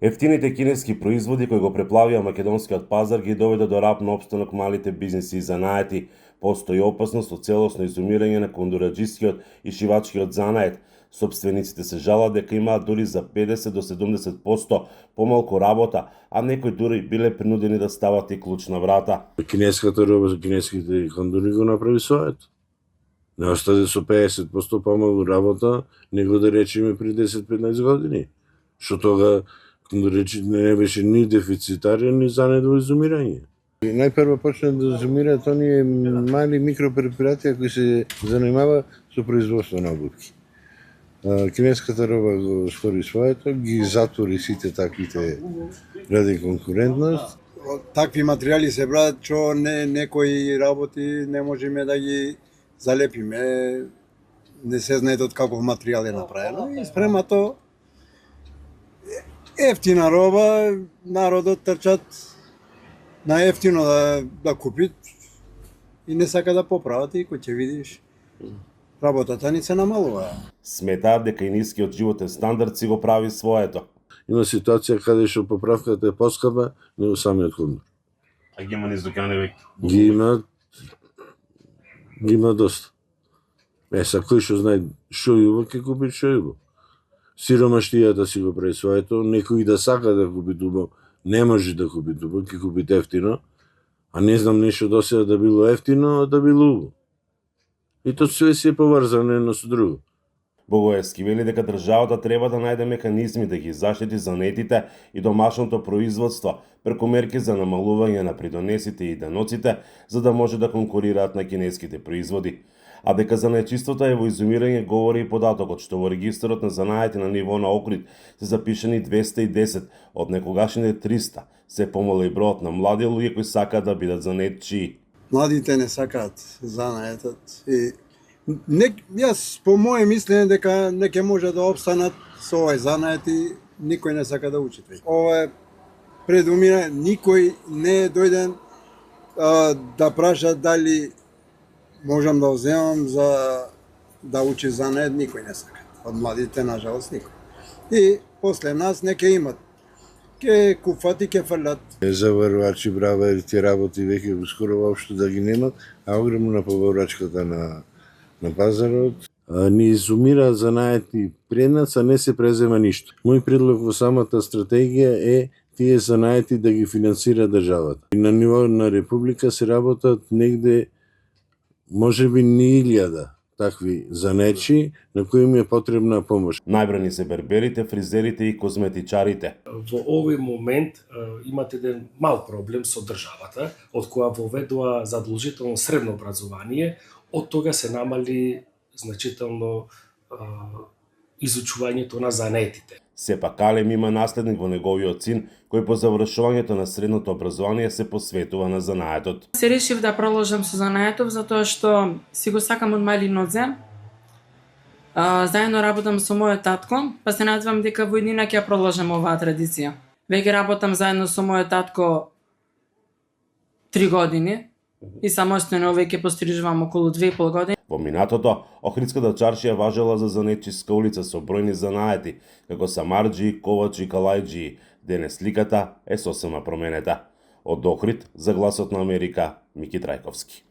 Ефтините кинески производи кои го преплавија македонскиот пазар ги доведе до рап на опстанок малите бизниси и занаети. Постои опасност од целосно изумирање на кондураџискиот и шивачкиот занает. Собствениците се жалат дека имаат дури за 50 до 70% помалку работа, а некои дури биле принудени да стават и клуч на врата. Кинеската роба, кинеските кондури го направи своето. Не остаде со 50% помалку работа, него да речеме при 10-15 години. Што тога не беше ни дефицитарен, ни занет во изумирање. Најпрво почна да изумираат оние мали микропредпријатија кои се занимава со производство на обувки. Кинеската роба го стори своето, ги затвори сите таквите ради конкурентност. Такви материјали се брат, што некои работи не можеме да ги залепиме, не се знае од каков материјал е направено и спрема тоа ефтина роба, народот трчат на ефтино да купит и не сака да поправат и кој ќе видиш работата ни се намалува. Сметаат дека и нискиот животен стандард си го прави своето. Има ситуација каде што поправката е поскапа, него самиот кондур. А ги има низ дуќани веќе? Ги има доста. Са кој што знае што јубо, ќе купи што јубо. Сиромаштијата си го прави своето, некој да сака да купи дубо, не може да купи дубо, ќе купи ефтино, а не знам нешто досега да било ефтино, а да било убаво. И тоа све си е поврзано едно со друго. Богоевски вели дека државата треба да најде механизми да ги заштити занетите и домашното производство преку мерки за намалување на придонесите и даноците, за да може да конкурираат на кинеските производи. А дека занаетчиството е во изумирање говори и податокот што во регистарот на занаети на ниво на Охрид се запишани 210 од некогашните 300. Се помала и бројот на млади луѓе кои сакаат да бидат занаетчии. Младите не сакаат занаетот и јас по моје мислење дека не ќе може да опстанат со овој занает и никој не сака да учи. Ова е предумира, никој не е дојден да праша дали можам да вземам за да учи занает, никој не сака. Од младите, нажалост, никој. И после нас не ќе имат. Ке куфат и ке фрлат. Заварувачи, бравари, ти работи веќе скоро воопшто да ги немат, а огромна поврачката на пазарот. Ни изумираат занаети пред нас, а не се презема ништо. Мој предлог во самата стратегија е тие занаети да ги финансира државата. И на ниво на република се работат негде можеби ни 1000 такви занечи на кои им е потребна помош. Најбрани се берберите, фризерите и козметичарите. Во овој момент имате еден мал проблем со државата, од која воведува задолжително средно образование, од тога се намали значително изучувањето на занетите. Сепак Алем има наследник во неговиот син, кој по завршувањето на средното образование се посветува на занаетот. Се решив да продолжам со занаетов затоа што си го сакам од мали нозе. Заедно работам со мојот татко, па се надевам дека во иднина ќе продолжам оваа традиција. Веќе работам заедно со мојот татко 3 години и самостојно веќе пострижувам околу 2,5 години. Во минатото, Охридската чаршија важела за занетчиска улица со бројни занаети, како самарџии, ковачи и калајџии. Денес сликата е сосема променета. Од Охрид, за Гласот на Америка, Мики Трајковски.